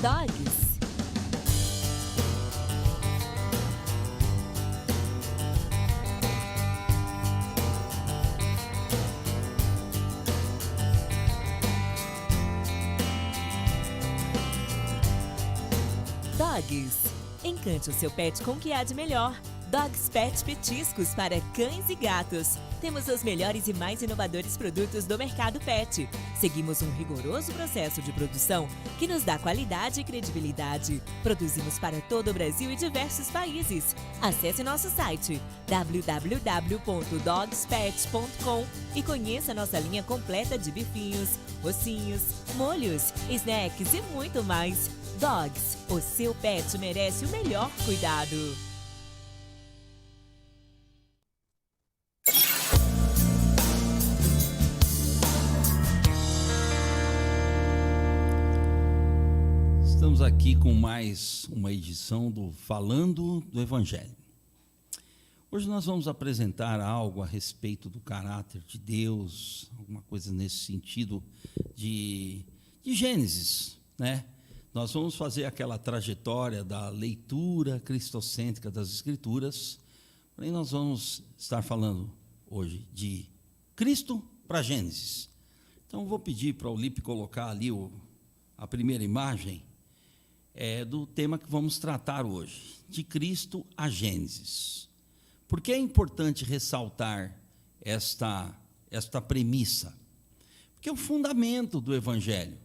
Dogs. Dogs. Encante o seu pet com o que há de melhor. Dogs Pet Petiscos para cães e gatos. Temos os melhores e mais inovadores produtos do mercado pet. Seguimos um rigoroso processo de produção que nos dá qualidade e credibilidade. Produzimos para todo o Brasil e diversos países. Acesse nosso site www.dogspet.com e conheça nossa linha completa de bifinhos, ossinhos, molhos, snacks e muito mais. Dogs, o seu pet merece o melhor cuidado. Estamos aqui com mais uma edição do Falando do Evangelho. Hoje nós vamos apresentar algo a respeito do caráter de Deus, alguma coisa nesse sentido de Gênesis, né? Nós vamos fazer aquela trajetória da leitura cristocêntrica das Escrituras, porém nós vamos estar falando hoje de Cristo para Gênesis. Então eu vou pedir para o Lipe colocar ali a primeira imagem do tema que vamos tratar hoje, de Cristo a Gênesis. Por que é importante ressaltar esta premissa? Porque é o fundamento do Evangelho.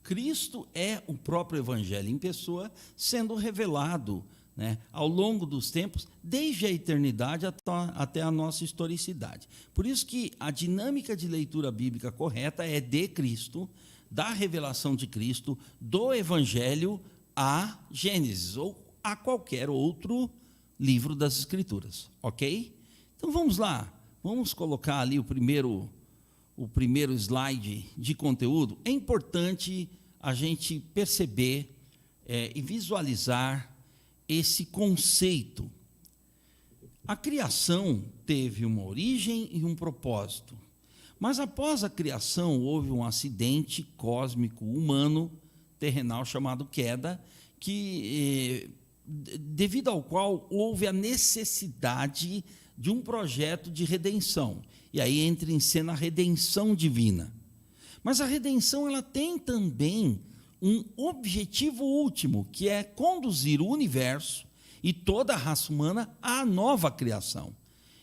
Cristo é o próprio Evangelho em pessoa, sendo revelado, né, ao longo dos tempos, desde a eternidade até a nossa historicidade. Por isso que a dinâmica de leitura bíblica correta é de Cristo, da revelação de Cristo, do Evangelho a Gênesis, ou a qualquer outro livro das Escrituras, ok? Então vamos lá, vamos colocar ali o primeiro slide de conteúdo. É importante a gente perceber e visualizar esse conceito. A criação teve uma origem e um propósito, mas após a criação houve um acidente cósmico humano terrenal chamado queda, devido ao qual houve a necessidade de um projeto de redenção. E aí entra em cena a redenção divina. Mas a redenção ela tem também um objetivo último, que é conduzir o universo e toda a raça humana à nova criação.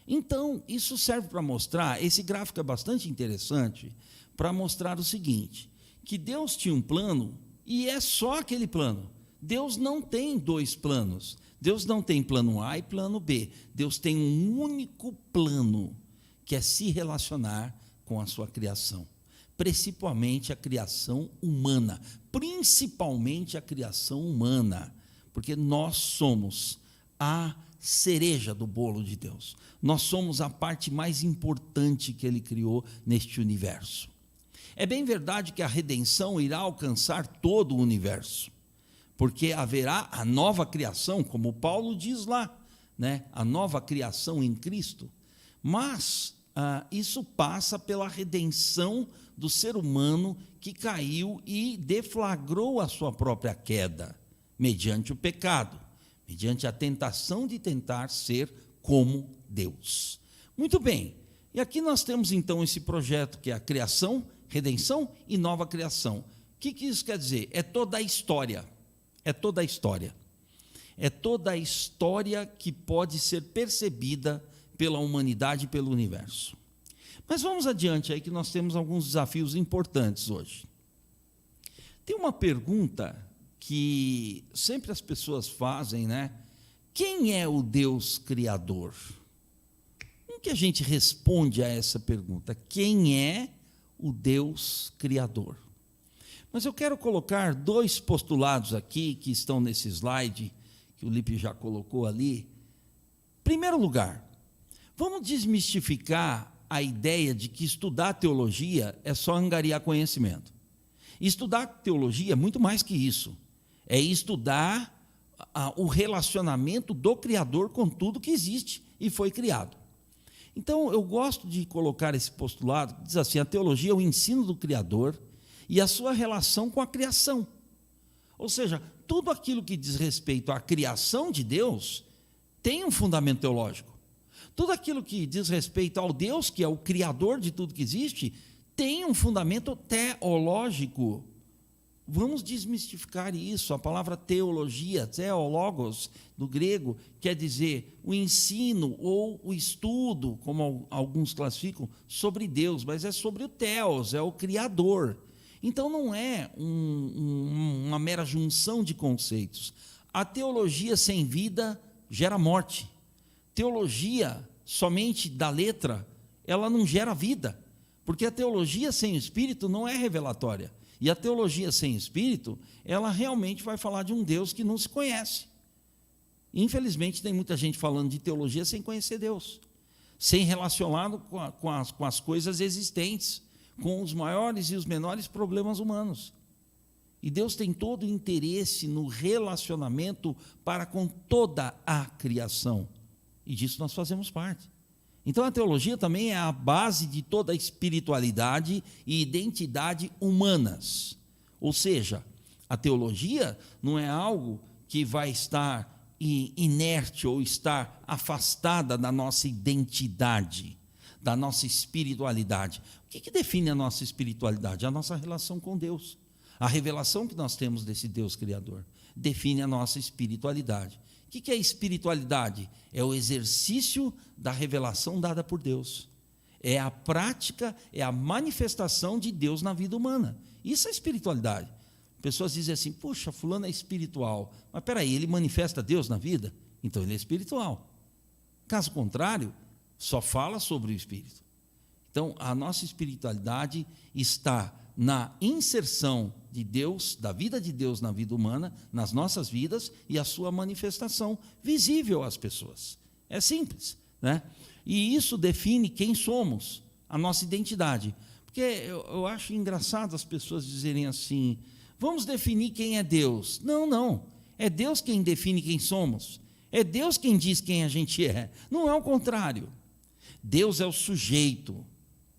Então, isso serve para mostrar, esse gráfico é bastante interessante, para mostrar o seguinte, que Deus tinha um plano e é só aquele plano. Deus não tem dois planos. Deus não tem plano A e plano B. Deus tem um único plano, que é se relacionar com a sua criação, principalmente a criação humana, porque nós somos a cereja do bolo de Deus, nós somos a parte mais importante que Ele criou neste universo. É bem verdade que a redenção irá alcançar todo o universo, porque haverá a nova criação, como Paulo diz lá, né? A nova criação em Cristo, mas isso passa pela redenção do ser humano que caiu e deflagrou a sua própria queda, mediante o pecado, mediante a tentação de tentar ser como Deus. Muito bem, e aqui nós temos então esse projeto que é a criação, redenção e nova criação. O que isso quer dizer? É toda a história, que pode ser percebida pela humanidade e pelo universo. Mas vamos adiante aí que nós temos alguns desafios importantes hoje. Tem uma pergunta que sempre as pessoas fazem, né? Quem é o Deus Criador? Como que a gente responde a essa pergunta? Quem é o Deus Criador? Mas eu quero colocar dois postulados aqui que estão nesse slide, que o Lipe já colocou ali. Em primeiro lugar, vamos desmistificar a ideia de que estudar teologia é só angariar conhecimento. Estudar teologia é muito mais que isso. É estudar o relacionamento do Criador com tudo que existe e foi criado. Então, eu gosto de colocar esse postulado, que diz assim, a teologia é o ensino do Criador e a sua relação com a criação. Ou seja, tudo aquilo que diz respeito à criação de Deus tem um fundamento teológico. Tudo aquilo que diz respeito ao Deus, que é o criador de tudo que existe, tem um fundamento teológico. Vamos desmistificar isso. A palavra teologia, theologos, do grego, quer dizer o ensino ou o estudo, como alguns classificam, sobre Deus, mas é sobre o Theos, é o Criador. Então não é uma mera junção de conceitos. A teologia sem vida gera morte. Teologia somente da letra, ela não gera vida, porque a teologia sem espírito não é revelatória. E a teologia sem espírito, ela realmente vai falar de um Deus que não se conhece. Infelizmente, tem muita gente falando de teologia sem conhecer Deus, sem relacioná-lo com as coisas existentes, com os maiores e os menores problemas humanos. E Deus tem todo o interesse no relacionamento para com toda a criação. E disso nós fazemos parte. Então a teologia também é a base de toda a espiritualidade e identidade humanas. Ou seja, a teologia não é algo que vai estar inerte ou estar afastada da nossa identidade, da nossa espiritualidade. O que define a nossa espiritualidade? A nossa relação com Deus. A revelação que nós temos desse Deus Criador define a nossa espiritualidade. O que é espiritualidade? É o exercício da revelação dada por Deus. É a prática, é a manifestação de Deus na vida humana. Isso é espiritualidade. Pessoas dizem assim, puxa, fulano é espiritual. Mas peraí, ele manifesta Deus na vida? Então ele é espiritual. Caso contrário, só fala sobre o Espírito. Então a nossa espiritualidade está na inserção de Deus, da vida de Deus na vida humana, nas nossas vidas, e a sua manifestação visível às pessoas. É simples, né? E isso define quem somos, a nossa identidade. Porque eu acho engraçado as pessoas dizerem assim, vamos definir quem é Deus. Não. É Deus quem define quem somos. É Deus quem diz quem a gente é. Não é o contrário. Deus é o sujeito.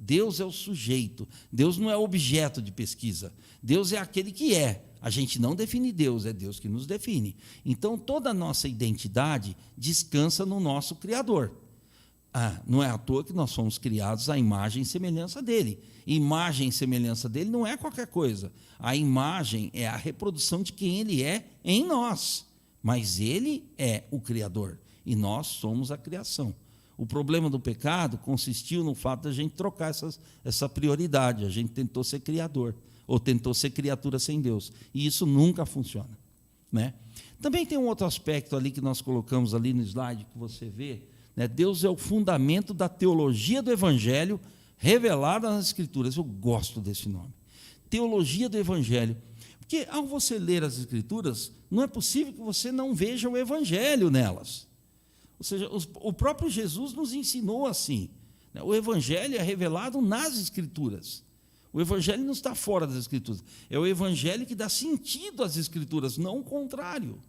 Deus é o sujeito. Deus não é objeto de pesquisa. Deus é aquele que é. A gente não define Deus, é Deus que nos define. Então, toda a nossa identidade descansa no nosso Criador. Não é à toa que nós fomos criados à imagem e semelhança dele. Imagem e semelhança dele não é qualquer coisa. A imagem é a reprodução de quem ele é em nós. Mas ele é o Criador e nós somos a criação. O problema do pecado consistiu no fato de a gente trocar essa prioridade. A gente tentou ser criador, ou tentou ser criatura sem Deus. E isso nunca funciona, né? Também tem um outro aspecto ali que nós colocamos ali no slide que você vê, né? Deus é o fundamento da teologia do Evangelho revelada nas Escrituras. Eu gosto desse nome. Teologia do Evangelho. Porque ao você ler as Escrituras, não é possível que você não veja o Evangelho nelas. Ou seja, o próprio Jesus nos ensinou assim. O Evangelho é revelado nas Escrituras. O Evangelho não está fora das Escrituras. É o Evangelho que dá sentido às Escrituras, não o contrário.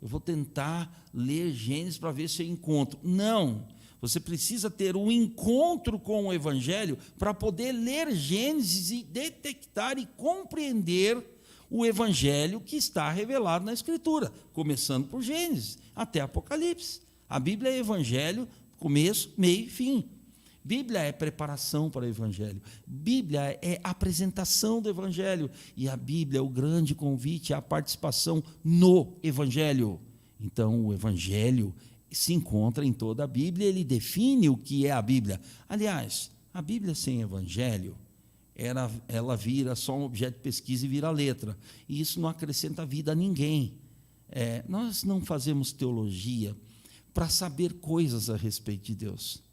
Eu vou tentar ler Gênesis para ver se eu encontro. Não. Você precisa ter um encontro com o Evangelho para poder ler Gênesis e detectar e compreender o Evangelho que está revelado na Escritura, começando por Gênesis até Apocalipse. A Bíblia é Evangelho, começo, meio e fim. Bíblia é preparação para o Evangelho. Bíblia é apresentação do Evangelho. E a Bíblia é o grande convite à participação no Evangelho. Então, o Evangelho se encontra em toda a Bíblia, ele define o que é a Bíblia. Aliás, a Bíblia sem Evangelho, ela vira só um objeto de pesquisa e vira letra. E isso não acrescenta vida a ninguém. Nós não fazemos teologia para saber coisas a respeito de Deus.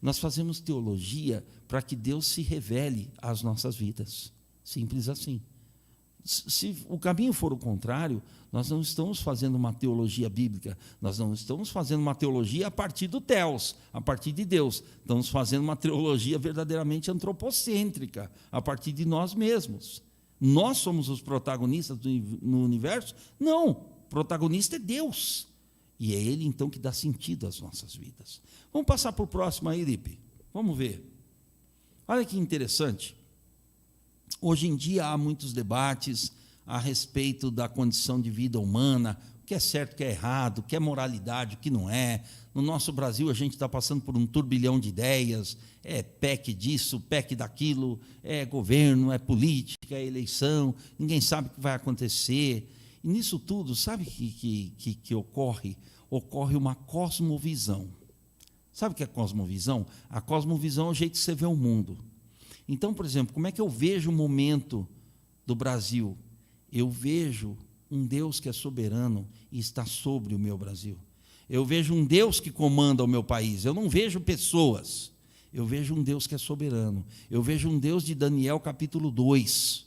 Nós fazemos teologia para que Deus se revele às nossas vidas. Simples assim. Se o caminho for o contrário, nós não estamos fazendo uma teologia bíblica, nós não estamos fazendo uma teologia a partir do Theos, a partir de Deus. Estamos fazendo uma teologia verdadeiramente antropocêntrica, a partir de nós mesmos. Nós somos os protagonistas no universo? Não, o protagonista é Deus. E é Ele, então, que dá sentido às nossas vidas. Vamos passar para o próximo aí, Lipe. Vamos ver. Olha que interessante. Hoje em dia há muitos debates a respeito da condição de vida humana, o que é certo, o que é errado, o que é moralidade, o que não é. No nosso Brasil, a gente está passando por um turbilhão de ideias, é PEC disso, PEC daquilo, é governo, é política, é eleição, ninguém sabe o que vai acontecer. E nisso tudo, sabe o que ocorre? Ocorre uma cosmovisão. Sabe o que é cosmovisão? A cosmovisão é o jeito que você vê o mundo. Então, por exemplo, como é que eu vejo o momento do Brasil? Eu vejo um Deus que é soberano e está sobre o meu Brasil. Eu vejo um Deus que comanda o meu país. Eu não vejo pessoas. Eu vejo um Deus que é soberano. Eu vejo um Deus de Daniel capítulo 2.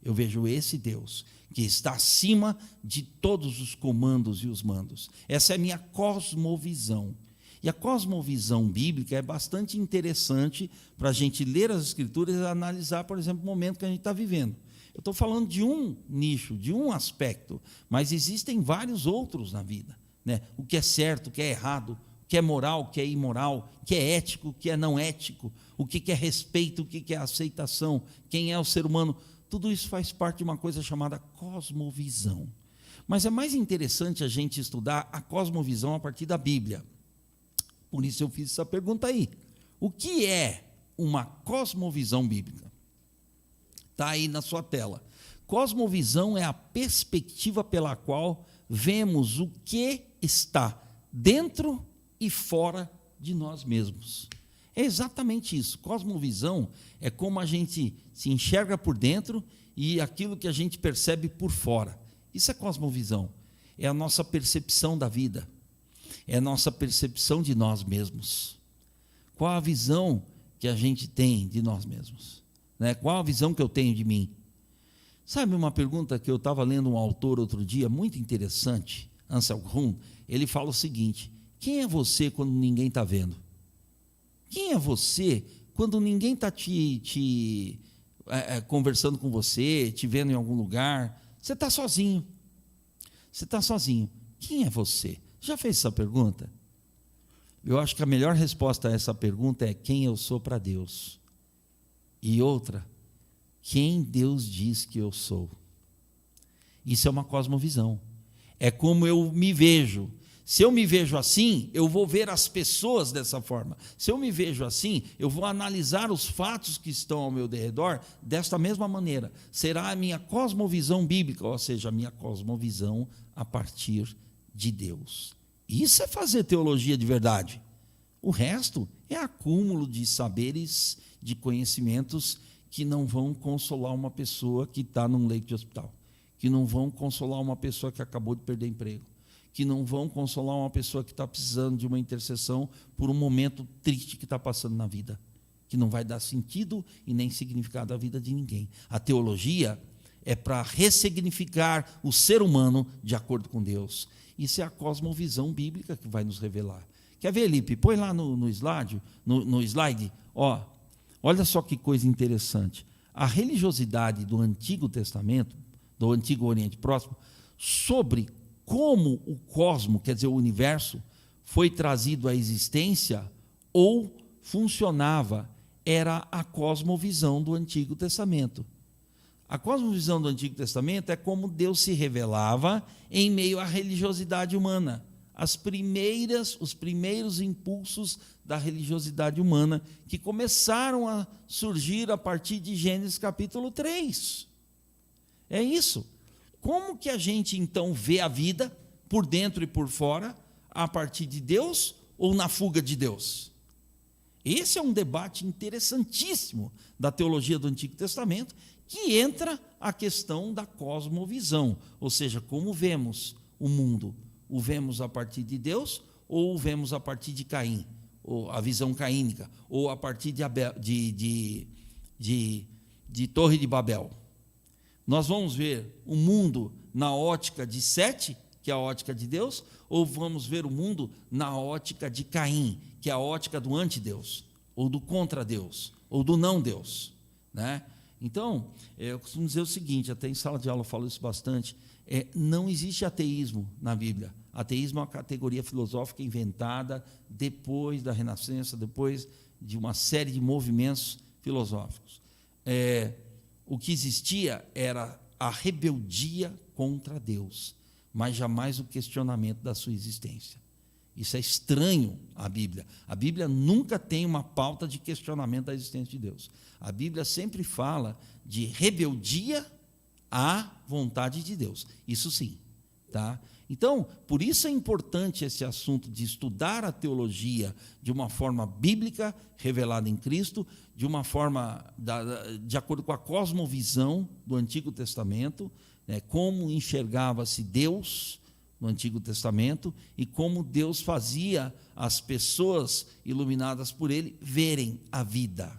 Eu vejo esse Deus que está acima de todos os comandos e os mandos. Essa é a minha cosmovisão. E a cosmovisão bíblica é bastante interessante para a gente ler as Escrituras e analisar, por exemplo, o momento que a gente está vivendo. Eu estou falando de um nicho, de um aspecto, mas existem vários outros na vida, né? O que é certo, o que é errado, o que é moral, o que é imoral, o que é ético, o que é não ético, o que é respeito, o que é aceitação, quem é o ser humano. Tudo isso faz parte de uma coisa chamada cosmovisão. Mas é mais interessante a gente estudar a cosmovisão a partir da Bíblia. Por isso eu fiz essa pergunta aí. O que é uma cosmovisão bíblica? Está aí na sua tela. Cosmovisão é a perspectiva pela qual vemos o que está dentro e fora de nós mesmos. É exatamente isso. Cosmovisão é como a gente se enxerga por dentro e aquilo que a gente percebe por fora. Isso é cosmovisão. É a nossa percepção da vida. É a nossa percepção de nós mesmos. Qual a visão que a gente tem de nós mesmos? Né? Qual a visão que eu tenho de mim? Sabe uma pergunta que eu estava lendo um autor outro dia, muito interessante, Anselm Grün, ele fala o seguinte: quem é você quando ninguém está vendo? Quem é você quando ninguém está conversando com você, te vendo em algum lugar? Você está sozinho. Você está sozinho. Quem é você? Já fez essa pergunta? Eu acho que a melhor resposta a essa pergunta é quem eu sou para Deus. E outra, quem Deus diz que eu sou. Isso é uma cosmovisão. É como eu me vejo. Se eu me vejo assim, eu vou ver as pessoas dessa forma. Se eu me vejo assim, eu vou analisar os fatos que estão ao meu redor desta mesma maneira. Será a minha cosmovisão bíblica, ou seja, a minha cosmovisão a partir de Deus. Isso é fazer teologia de verdade. O resto é acúmulo de saberes, de conhecimentos que não vão consolar uma pessoa que está num leito de hospital, que não vão consolar uma pessoa que acabou de perder emprego, que não vão consolar uma pessoa que está precisando de uma intercessão por um momento triste que está passando na vida, que não vai dar sentido e nem significado à vida de ninguém. A teologia é para ressignificar o ser humano de acordo com Deus. Isso é a cosmovisão bíblica que vai nos revelar. Quer ver, Lipe? Põe lá no slide, ó. Olha só que coisa interessante. A religiosidade do Antigo Testamento, do Antigo Oriente Próximo, sobre como o cosmo, quer dizer, o universo, foi trazido à existência ou funcionava, era a cosmovisão do Antigo Testamento. A cosmovisão do Antigo Testamento é como Deus se revelava em meio à religiosidade humana. Os primeiros impulsos da religiosidade humana que começaram a surgir a partir de Gênesis capítulo 3. É isso. Como que a gente então vê a vida por dentro e por fora, a partir de Deus ou na fuga de Deus? Esse é um debate interessantíssimo da teologia do Antigo Testamento, que entra a questão da cosmovisão, ou seja, como vemos o mundo. O vemos a partir de Deus ou o vemos a partir de Caim, ou a visão caínica, ou a partir de Torre de Babel? Nós vamos ver o mundo na ótica de Sete, que é a ótica de Deus, ou vamos ver o mundo na ótica de Caim, que é a ótica do antideus, ou do contra-Deus, ou do não-Deus, né? Então, eu costumo dizer o seguinte, até em sala de aula eu falo isso bastante, não existe ateísmo na Bíblia. Ateísmo é uma categoria filosófica inventada depois da Renascença, depois de uma série de movimentos filosóficos. O que existia era a rebeldia contra Deus, mas jamais o questionamento da sua existência. Isso é estranho à Bíblia. A Bíblia nunca tem uma pauta de questionamento da existência de Deus. A Bíblia sempre fala de rebeldia à vontade de Deus. Isso sim, tá? Então, por isso é importante esse assunto de estudar a teologia de uma forma bíblica, revelada em Cristo, de uma forma de acordo com a cosmovisão do Antigo Testamento, né, como enxergava-se Deus no Antigo Testamento e como Deus fazia as pessoas iluminadas por Ele verem a vida,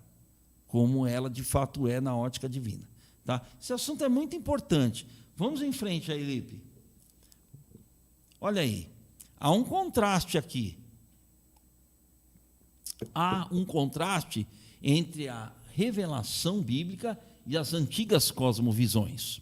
como ela de fato é na ótica divina. Tá? Esse assunto é muito importante. Vamos em frente aí, Lipe. Olha aí, há um contraste aqui. Há um contraste entre a revelação bíblica e as antigas cosmovisões.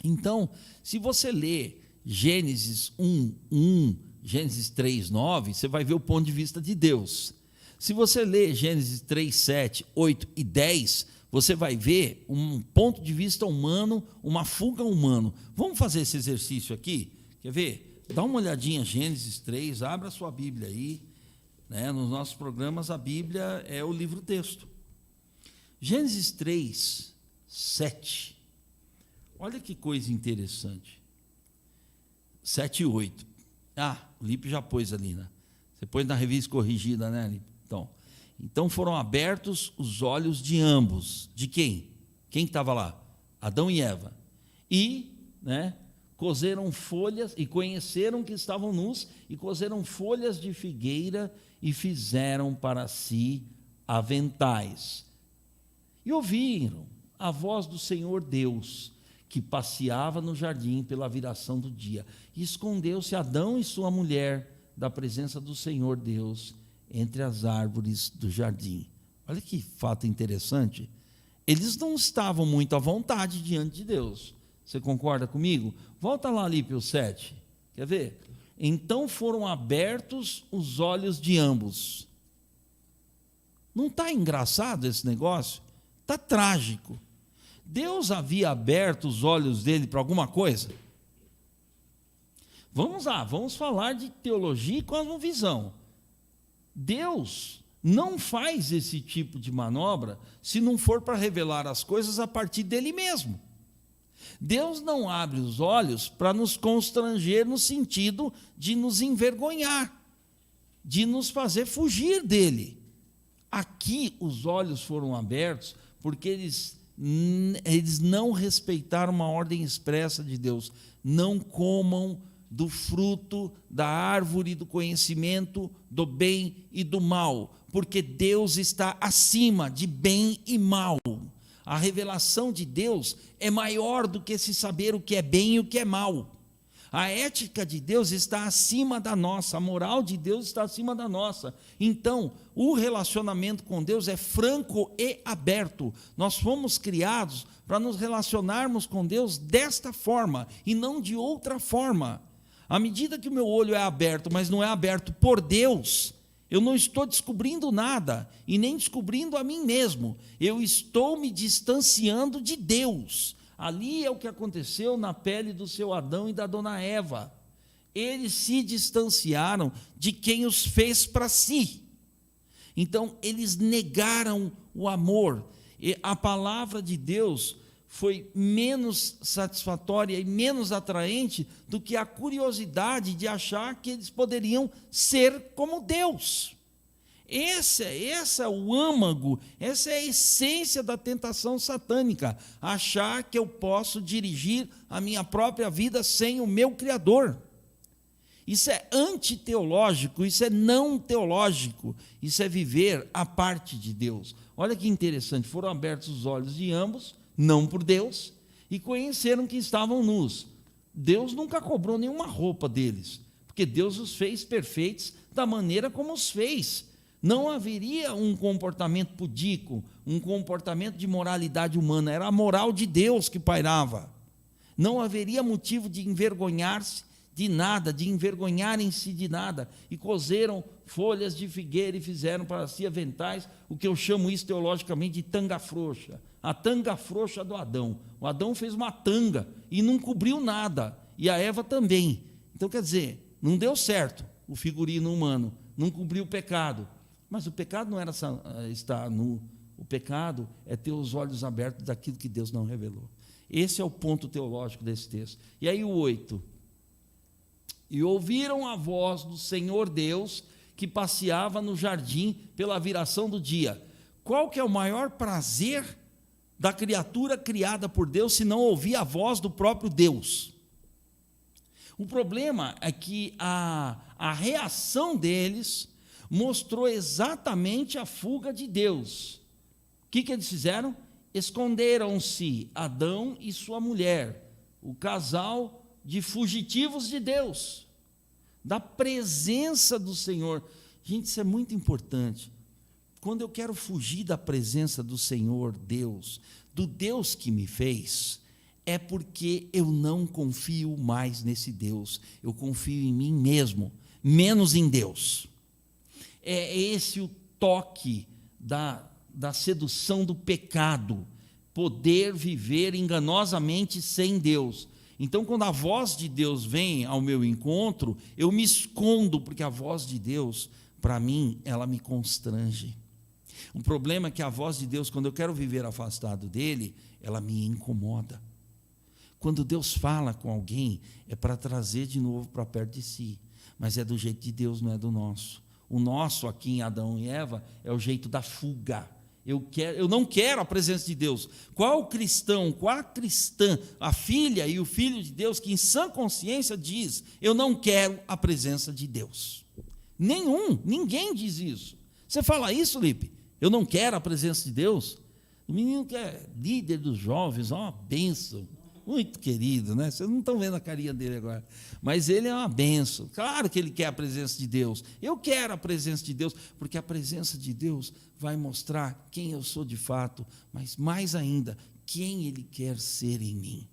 Então, se você lê Gênesis 1:1, Gênesis 3:9, você vai ver o ponto de vista de Deus. Se você lê Gênesis 3:7, 8 e 10, você vai ver um ponto de vista humano, uma fuga humana. Vamos fazer esse exercício aqui? Quer ver? Dá uma olhadinha em Gênesis 3, abra a sua Bíblia aí. Né? Nos nossos programas, a Bíblia é o livro-texto. Gênesis 3:7. Olha que coisa interessante. 7 e 8. O Lipe já pôs ali, né? Você pôs na revista corrigida, né, Lipe? Então foram abertos os olhos de ambos. De quem? Quem estava lá? Adão e Eva. E, né, cozeram folhas, e conheceram que estavam nus, e cozeram folhas de figueira, e fizeram para si aventais. E ouviram a voz do Senhor Deus, que passeava no jardim pela viração do dia. E escondeu-se Adão e sua mulher da presença do Senhor Deus entre as árvores do jardim. Olha que fato interessante. Eles não estavam muito à vontade diante de Deus. Você concorda comigo? Volta lá, Lípio 7. Quer ver? Então foram abertos os olhos de ambos. Não está engraçado esse negócio? Está trágico. Deus havia aberto os olhos dele para alguma coisa? Vamos lá, vamos falar de teologia e cosmovisão. Deus não faz esse tipo de manobra se não for para revelar as coisas a partir dele mesmo. Deus não abre os olhos para nos constranger no sentido de nos envergonhar, de nos fazer fugir dele. Aqui os olhos foram abertos porque eles não respeitaram uma ordem expressa de Deus. Não comam do fruto da árvore do conhecimento do bem e do mal, porque Deus está acima de bem e mal. A revelação de Deus é maior do que se saber o que é bem e o que é mal. A ética de Deus está acima da nossa, a moral de Deus está acima da nossa. Então, o relacionamento com Deus é franco e aberto. Nós fomos criados para nos relacionarmos com Deus desta forma e não de outra forma. À medida que o meu olho é aberto, mas não é aberto por Deus, eu não estou descobrindo nada e nem descobrindo a mim mesmo. Eu estou me distanciando de Deus. Ali é o que aconteceu na pele do seu Adão e da dona Eva. Eles se distanciaram de quem os fez para si. Então, eles negaram o amor. E a palavra de Deus foi menos satisfatória e menos atraente do que a curiosidade de achar que eles poderiam ser como Deus. Esse é o âmago, essa é a essência da tentação satânica, achar que eu posso dirigir a minha própria vida sem o meu Criador. Isso é antiteológico, isso é não teológico, isso é viver à parte de Deus. Olha que interessante, foram abertos os olhos de ambos, não por Deus, e conheceram que estavam nus. Deus nunca cobrou nenhuma roupa deles, porque Deus os fez perfeitos da maneira como os fez. Não haveria um comportamento pudico, um comportamento de moralidade humana, era a moral de Deus que pairava. Não haveria motivo de envergonhar-se, de nada, de envergonharem-se de nada, e coseram folhas de figueira e fizeram para si aventais, o que eu chamo isso teologicamente de tanga frouxa, a tanga frouxa do Adão. O Adão fez uma tanga e não cobriu nada, e a Eva também. Então, quer dizer, não deu certo o figurino humano, não cobriu o pecado, mas o pecado não era estar nu, o pecado é ter os olhos abertos daquilo que Deus não revelou. Esse é o ponto teológico desse texto. E aí o 8. E ouviram a voz do Senhor Deus, que passeava no jardim pela viração do dia. Qual que é o maior prazer da criatura criada por Deus, se não ouvir a voz do próprio Deus? O problema é que a reação deles mostrou exatamente a fuga de Deus. O que eles fizeram? Esconderam-se Adão e sua mulher, o casal de fugitivos de Deus, da presença do Senhor. Gente, isso é muito importante. Quando eu quero fugir da presença do Senhor Deus, do Deus que me fez, é porque eu não confio mais nesse Deus, eu confio em mim mesmo, menos em Deus. É esse o toque da sedução do pecado, poder viver enganosamente sem Deus. Então, quando a voz de Deus vem ao meu encontro, eu me escondo, porque a voz de Deus, para mim, ela me constrange. O problema é que a voz de Deus, quando eu quero viver afastado dele, ela me incomoda. Quando Deus fala com alguém, é para trazer de novo para perto de si, mas é do jeito de Deus, não é do nosso. O nosso aqui em Adão e Eva é o jeito da fuga. Eu não quero a presença de Deus. Qual cristão, qual a cristã, a filha e o filho de Deus que em sã consciência diz: eu não quero a presença de Deus? Ninguém diz isso. Você fala isso, Lipe? Eu não quero a presença de Deus? O menino que é líder dos jovens, uma bênção, muito querido, né? Vocês não estão vendo a carinha dele agora, mas ele é uma bênção. Claro que ele quer a presença de Deus. Eu quero a presença de Deus, porque a presença de Deus vai mostrar quem eu sou de fato, mas mais ainda, quem ele quer ser em mim.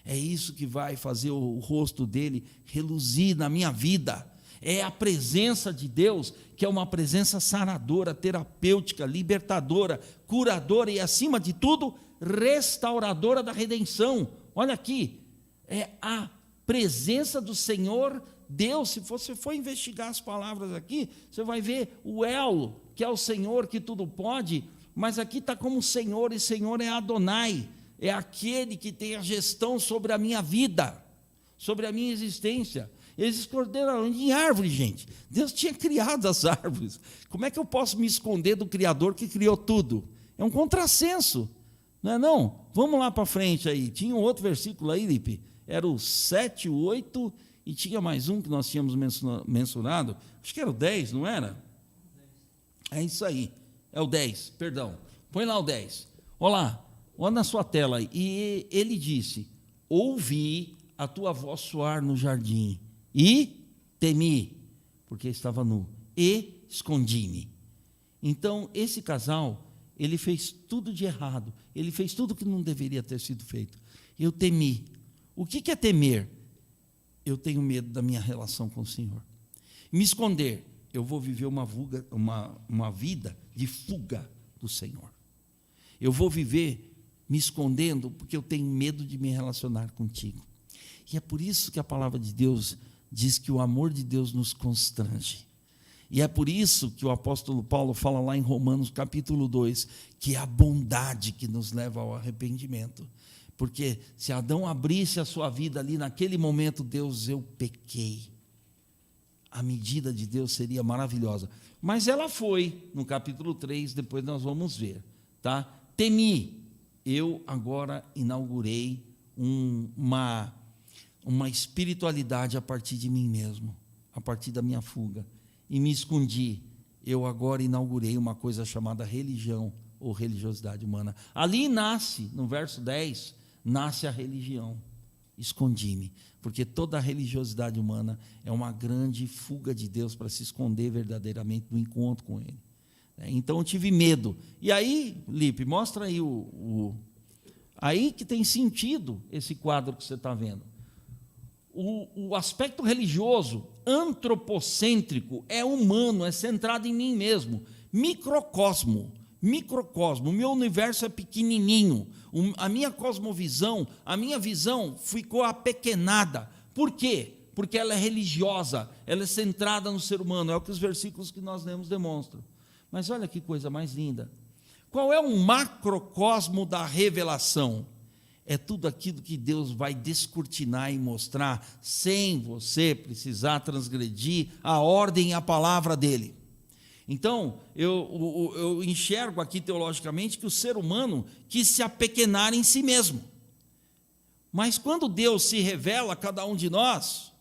É isso que vai fazer o rosto dele reluzir na minha vida. É a presença de Deus, que é uma presença saradora, terapêutica, libertadora, curadora e, acima de tudo, restauradora da redenção. Olha aqui, é a presença do Senhor Deus. Se você for investigar as palavras aqui, você vai ver o El, que é o Senhor que tudo pode, mas aqui está como Senhor, e Senhor é Adonai, é aquele que tem a gestão sobre a minha vida, sobre a minha existência. Eles esconderam em árvore, gente. Deus tinha criado as árvores. Como é que eu posso me esconder do Criador que criou tudo? É um contrassenso, não é não? Vamos lá para frente aí. Tinha um outro versículo aí, Lipe. Era o 7, o 8, e tinha mais um que nós tínhamos mencionado. Acho que era o 10, não era? É isso aí. É o 10, perdão. Põe lá o 10. Olha na sua tela aí. E ele disse: ouvi a tua voz soar no jardim, e temi, porque estava nu, e escondi-me. Então, esse casal, ele fez tudo de errado, ele fez tudo que não deveria ter sido feito. Eu temi. O que é temer? Eu tenho medo da minha relação com o Senhor. Me esconder, eu vou viver uma vida de fuga do Senhor. Eu vou viver me escondendo porque eu tenho medo de me relacionar contigo. E é por isso que a palavra de Deus diz que o amor de Deus nos constrange. E é por isso que o apóstolo Paulo fala lá em Romanos capítulo 2, que é a bondade que nos leva ao arrependimento. Porque se Adão abrisse a sua vida ali naquele momento, Deus, eu pequei. A medida de Deus seria maravilhosa. Mas ela foi, no capítulo 3, depois nós vamos ver. Tá? Temi, eu agora inaugurei uma espiritualidade a partir de mim mesmo, a partir da minha fuga, e me escondi. Eu agora inaugurei uma coisa chamada religião ou religiosidade humana. Ali nasce, no verso 10, nasce a religião. Escondi-me, porque toda a religiosidade humana é uma grande fuga de Deus para se esconder verdadeiramente do encontro com Ele. Então eu tive medo. E aí, Lipe, mostra aí aí que tem sentido esse quadro que você está vendo. o aspecto religioso, antropocêntrico, é humano, é centrado em mim mesmo. Microcosmo, meu universo é pequenininho, a minha cosmovisão, a minha visão ficou apequenada. Por quê? Porque ela é religiosa, ela é centrada no ser humano, é o que os versículos que nós lemos demonstram. Mas olha que coisa mais linda. Qual é o macrocosmo da revelação? É tudo aquilo que Deus vai descortinar e mostrar, sem você precisar transgredir a ordem e a palavra dele. Então, eu enxergo aqui teologicamente que o ser humano quis se apequenar em si mesmo. Mas quando Deus se revela a cada um de nós,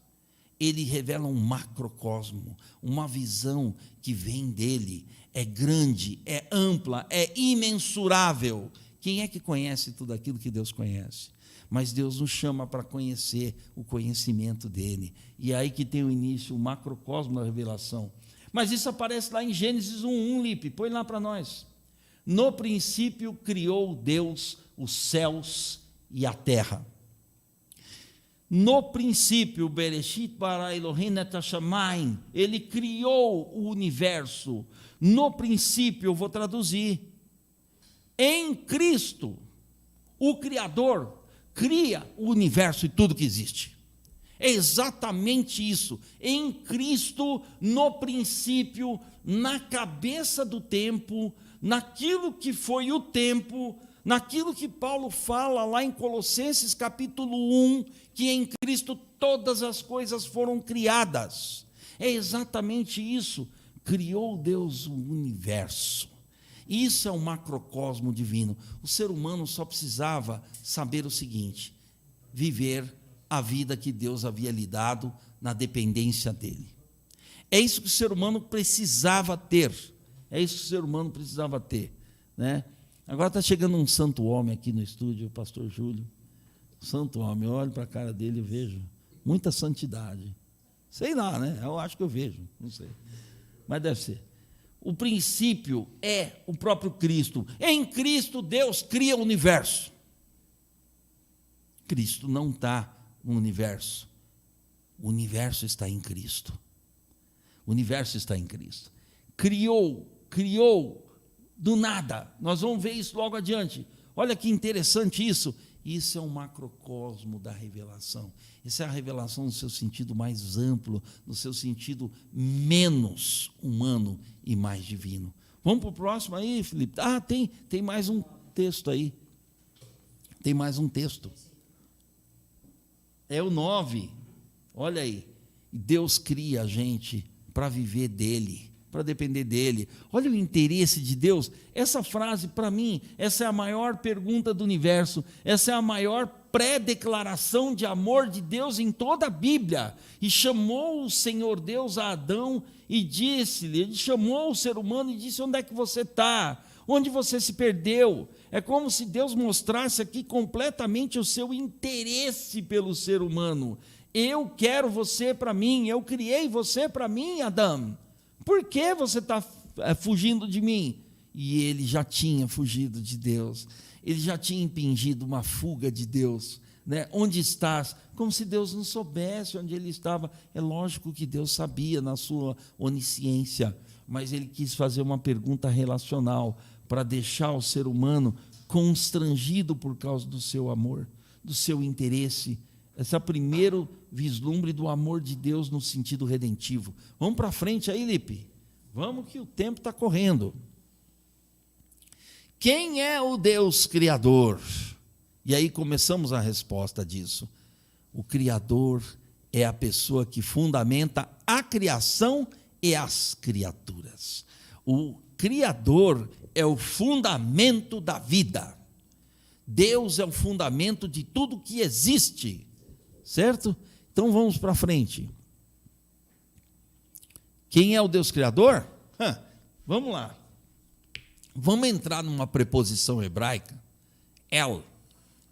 ele revela um macrocosmo, uma visão que vem dele, é grande, é ampla, é imensurável. Quem é que conhece tudo aquilo que Deus conhece? Mas Deus nos chama para conhecer o conhecimento dele. E é aí que tem o início, o macrocosmo da revelação. Mas isso aparece lá em Gênesis 1:1, Lipe, põe lá para nós. No princípio criou Deus os céus e a terra. No princípio, Bereshit bara Elohim et hashamayim, ele criou o universo. No princípio, eu vou traduzir, em Cristo, o Criador cria o universo e tudo que existe. É exatamente isso. Em Cristo, no princípio, na cabeça do tempo, naquilo que foi o tempo, naquilo que Paulo fala lá em Colossenses capítulo 1, que em Cristo todas as coisas foram criadas. É exatamente isso. Criou Deus o universo. Isso é um macrocosmo divino. O ser humano só precisava saber o seguinte: viver a vida que Deus havia lhe dado na dependência dele. É isso que o ser humano precisava ter. É isso que o ser humano precisava ter, né? Agora está chegando um santo homem aqui no estúdio, o pastor Júlio. Santo homem, eu olho para a cara dele e vejo muita santidade. Sei lá, né? Eu acho que eu vejo, não sei. Mas deve ser. O princípio é o próprio Cristo. Em Cristo, Deus cria o universo. Cristo não está no universo. O universo está em Cristo. O universo está em Cristo. Criou do nada. Nós vamos ver isso logo adiante. Olha que interessante isso. Isso é um macrocosmo da revelação. Essa é a revelação no seu sentido mais amplo, no seu sentido menos humano e mais divino. Vamos para o próximo aí, Felipe? Tem mais um texto aí. Tem mais um texto. É o 9. Olha aí. Deus cria a gente para viver dele, para depender dele. Olha o interesse de Deus. Essa frase, para mim, essa é a maior pergunta do universo, essa é a maior pré-declaração de amor de Deus em toda a Bíblia. E chamou o Senhor Deus a Adão e disse-lhe, ele chamou o ser humano e disse: onde é que você está? Onde você se perdeu? É como se Deus mostrasse aqui completamente o seu interesse pelo ser humano. Eu quero você para mim, eu criei você para mim, Adão. Por que você está fugindo de mim? E ele já tinha fugido de Deus, ele já tinha impingido uma fuga de Deus, né? Onde estás? Como se Deus não soubesse onde ele estava. É lógico que Deus sabia na sua onisciência, mas ele quis fazer uma pergunta relacional para deixar o ser humano constrangido por causa do seu amor, do seu interesse. Esse é o primeiro vislumbre do amor de Deus no sentido redentivo. Vamos para frente aí, Lipe. Vamos que o tempo está correndo. Quem é o Deus Criador? E aí começamos a resposta disso. O Criador é a pessoa que fundamenta a criação e as criaturas. O Criador é o fundamento da vida. Deus é o fundamento de tudo que existe. Certo? Então vamos para frente. Quem é o Deus Criador? Vamos lá. Vamos entrar numa preposição hebraica, El,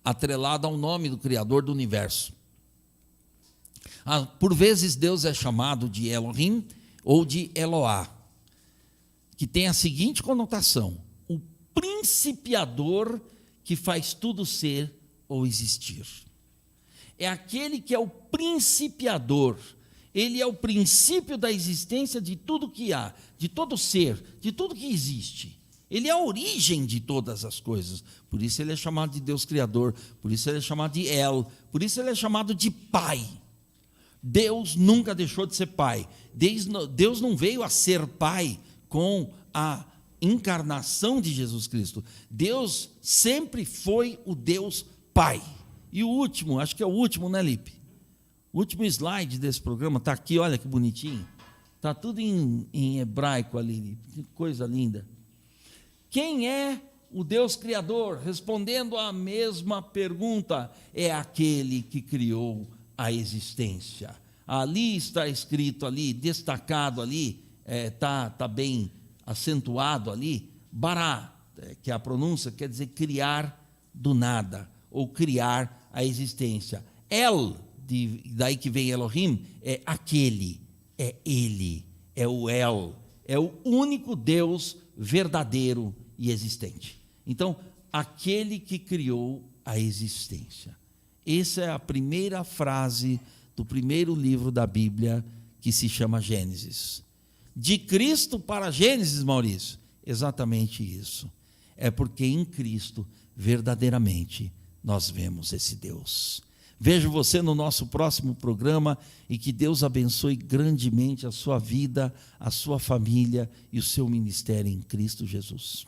atrelada ao nome do Criador do universo. Por vezes Deus é chamado de Elohim ou de Eloá, que tem a seguinte conotação: o principiador que faz tudo ser ou existir. é aquele que é o principiador. Ele é o princípio da existência de tudo que há, de todo ser, de tudo que existe. Ele é a origem de todas as coisas. Por isso ele é chamado de Deus Criador, por isso ele é chamado de El, por isso ele é chamado de Pai. Deus nunca deixou de ser Pai. Deus não veio a ser Pai com a encarnação de Jesus Cristo. Deus sempre foi o Deus Pai. E o último, acho que é o último, né, Lipe? O último slide desse programa está aqui, olha que bonitinho. Está tudo em hebraico ali, que coisa linda. Quem é o Deus Criador? Respondendo à mesma pergunta, é aquele que criou a existência. Ali está escrito, ali, destacado ali, tá bem acentuado ali, bará, que é a pronúncia, quer dizer criar do nada, ou criar a existência. El, daí que vem Elohim, é aquele, é ele, é o El, é o único Deus verdadeiro e existente. Então, aquele que criou a existência. Essa é a primeira frase do primeiro livro da Bíblia, que se chama Gênesis. De Cristo para Gênesis, Maurício, exatamente isso. É porque em Cristo, verdadeiramente, nós vemos esse Deus. Vejo você no nosso próximo programa e que Deus abençoe grandemente a sua vida, a sua família e o seu ministério em Cristo Jesus.